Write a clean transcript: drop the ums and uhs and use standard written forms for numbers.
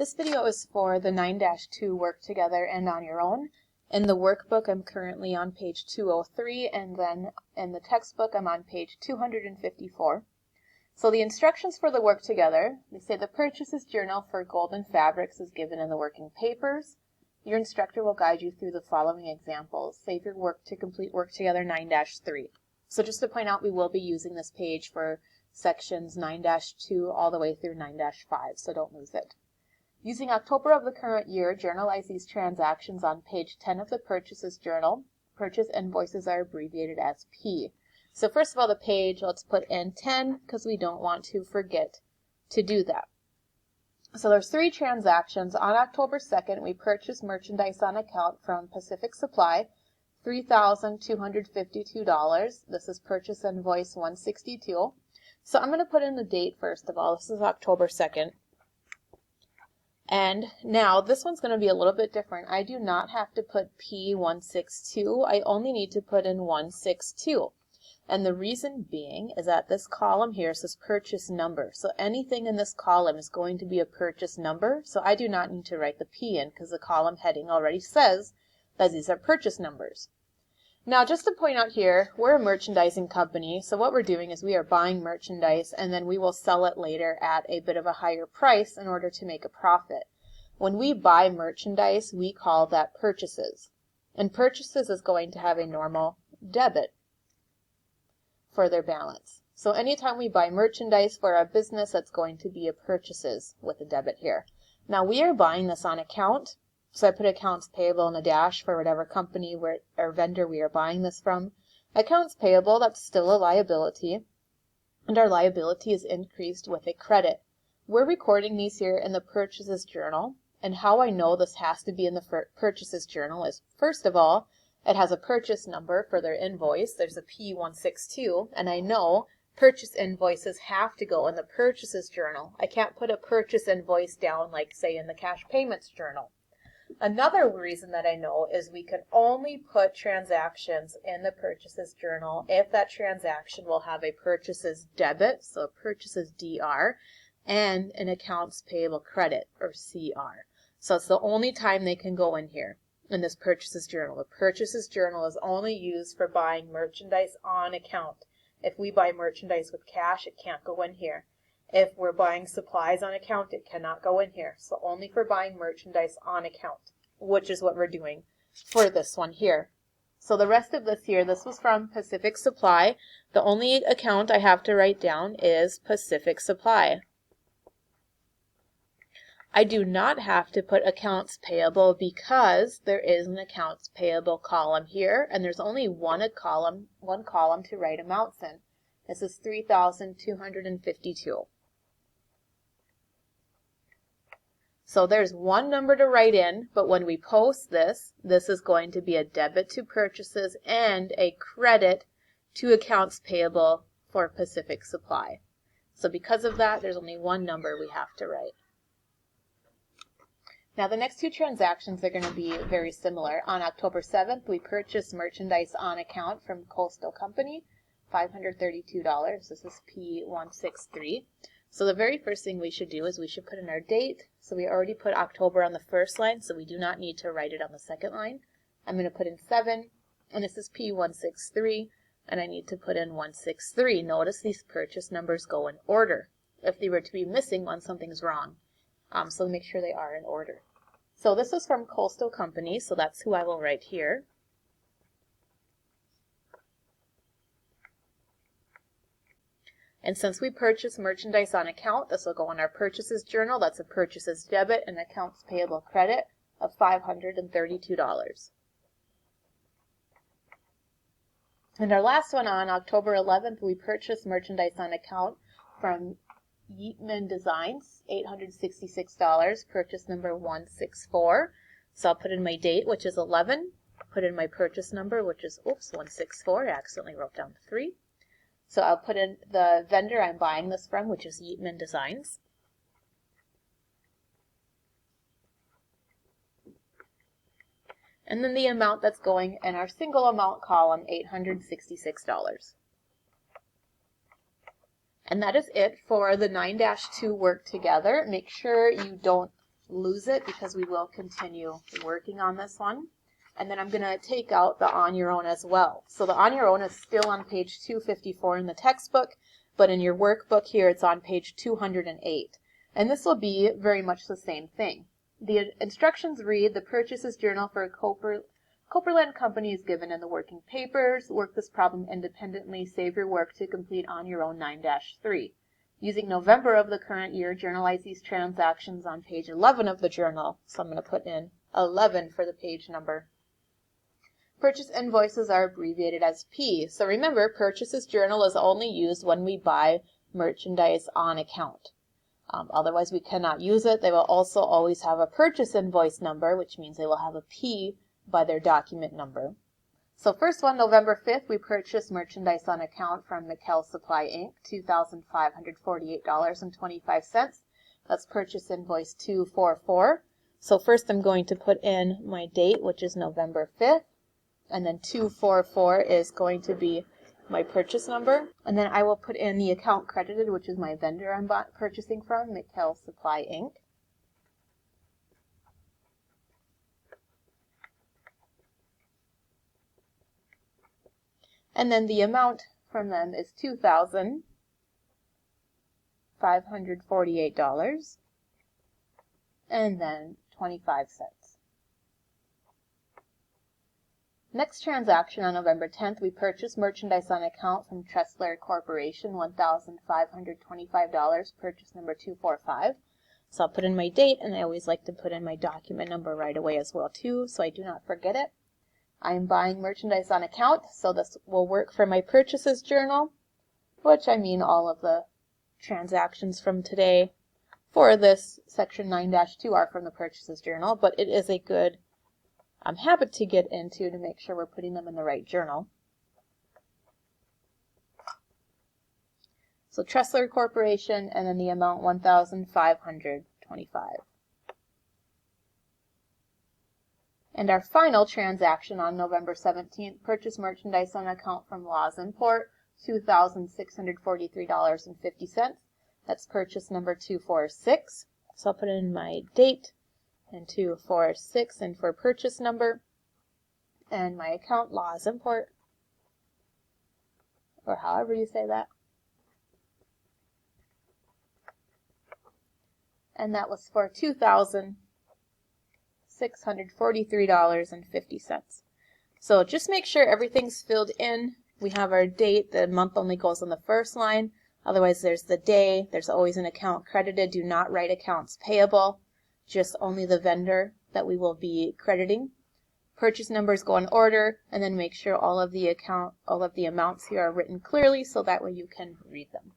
This video is for the 9-2 work together and on your own. In the workbook, I'm currently on page 203, and then in the textbook, I'm on page 254. So the instructions for the work together, they say the purchases journal for golden fabrics is given in the working papers. Your instructor will guide you through the following examples. Save your work to complete work together 9-3. So just to point out, we will be using this page for sections 9-2 all the way through 9-5, so don't lose it. Using October of the current year, journalize these transactions on page 10 of the purchases journal. Purchase invoices are abbreviated as P. So first of all, the page, let's put in 10 because we don't want to forget to do that. So there's 3 transactions. On October 2nd, we purchased merchandise on account from Pacific Supply, $3,252. This is purchase invoice 162. So I'm going to put in the date first of all. This is October 2nd. And now this one's going to be a little bit different. I do not have to put P162. I only need to put in 162. And the reason being is that this column here says purchase number. So anything in this column is going to be a purchase number. So I do not need to write the P in because the column heading already says that these are purchase numbers. Now, just to point out here, we're a merchandising company, so what we're doing is we are buying merchandise and then we will sell it later at a bit of a higher price in order to make a profit. When we buy merchandise, we call that purchases. And purchases is going to have a normal debit for their balance. So anytime we buy merchandise for our business, that's going to be a purchases with a debit here. Now, we are buying this on account. So I put accounts payable in a dash for whatever company or vendor we are buying this from. Accounts payable, that's still a liability. And our liability is increased with a credit. We're recording these here in the purchases journal. And how I know this has to be in the purchases journal is, first of all, it has a purchase number for their invoice. There's a P162. And I know purchase invoices have to go in the purchases journal. I can't put a purchase invoice down like, say, in the cash payments journal. Another reason that I know is we can only put transactions in the purchases journal if that transaction will have a purchases debit, so purchases DR, and an accounts payable credit, or CR. So it's the only time they can go in here, in this purchases journal. The purchases journal is only used for buying merchandise on account. If we buy merchandise with cash, it can't go in here. If we're buying supplies on account, it cannot go in here. So only for buying merchandise on account, which is what we're doing for this one here. So the rest of this here, this was from Pacific Supply. The only account I have to write down is Pacific Supply. I do not have to put accounts payable because there is an accounts payable column here, and there's only one column to write amounts in. This is 3,252. So there's one number to write in, but when we post this, this is going to be a debit to purchases and a credit to accounts payable for Pacific Supply. So because of that, there's only one number we have to write. Now the next 2 transactions are going to be very similar. On October 7th, we purchased merchandise on account from Coastal Company, $532. This is P163. So the very first thing we should do is we should put in our date. So we already put October on the first line, so we do not need to write it on the second line. I'm going to put in 7, and this is P163, and I need to put in 163. Notice these purchase numbers go in order. If they were to be missing one, something's wrong. So make sure they are in order. So this is from Coastal Company, so that's who I will write here. And since we purchase merchandise on account, this will go in our purchases journal. That's a purchases debit and accounts payable credit of $532. And our last one, on October 11th, we purchased merchandise on account from Wt Designs, $866, purchase number 164. So I'll put in my date, which is 11, put in my purchase number, which is, 164. I accidentally wrote down 3. So I'll put in the vendor I'm buying this from, which is Wt Designs. And then the amount that's going in our single amount column, $866. And that is it for the 9-2 work together. Make sure you don't lose it because we will continue working on this one. And then I'm going to take out the on your own as well. So the on your own is still on page 254 in the textbook, but in your workbook here it's on page 208. And this will be very much the same thing. The instructions read, the purchases journal for Copeland Company is given in the working papers. Work this problem independently. Save your work to complete on your own 9-3. Using November of the current year, journalize these transactions on page 11 of the journal. So I'm going to put in 11 for the page number. Purchase invoices are abbreviated as P. So remember, purchases journal is only used when we buy merchandise on account. Otherwise, we cannot use it. They will also always have a purchase invoice number, which means they will have a P by their document number. So first one, November 5th, we purchased merchandise on account from McKell Supply Inc., $2,548.25. That's purchase invoice 244. So first I'm going to put in my date, which is November 5th. And then 244 is going to be my purchase number. And then I will put in the account credited, which is my vendor I'm purchasing from, McKell Supply Inc. And then the amount from them is $2,548 and then 25 cents. Next transaction on November 10th, we purchased merchandise on account from Tressler Corporation, $1,525, purchase number 245. So I'll put in my date, and I always like to put in my document number right away as well too, so I do not forget it. I'm buying merchandise on account, so this will work for my purchases journal, which I mean all of the transactions from today for this section 9-2 are from the purchases journal, but it is a good habit to get into to make sure we're putting them in the right journal. So Tressler Corporation, and then the amount $1,525. And our final transaction on November 17th, purchase merchandise on account from Laws Import, $2,643.50. That's purchase number 246. So I'll put in my date and 246 and for purchase number, and my account, Laws Import, or however you say that. And that was for $2,643.50. So just make sure everything's filled in. We have our date, the month only goes on the first line. Otherwise there's the day, there's always an account credited. Do not write accounts payable, just only the vendor that we will be crediting. Purchase numbers go in order, and then make sure all of the amounts here are written clearly so that way you can read them.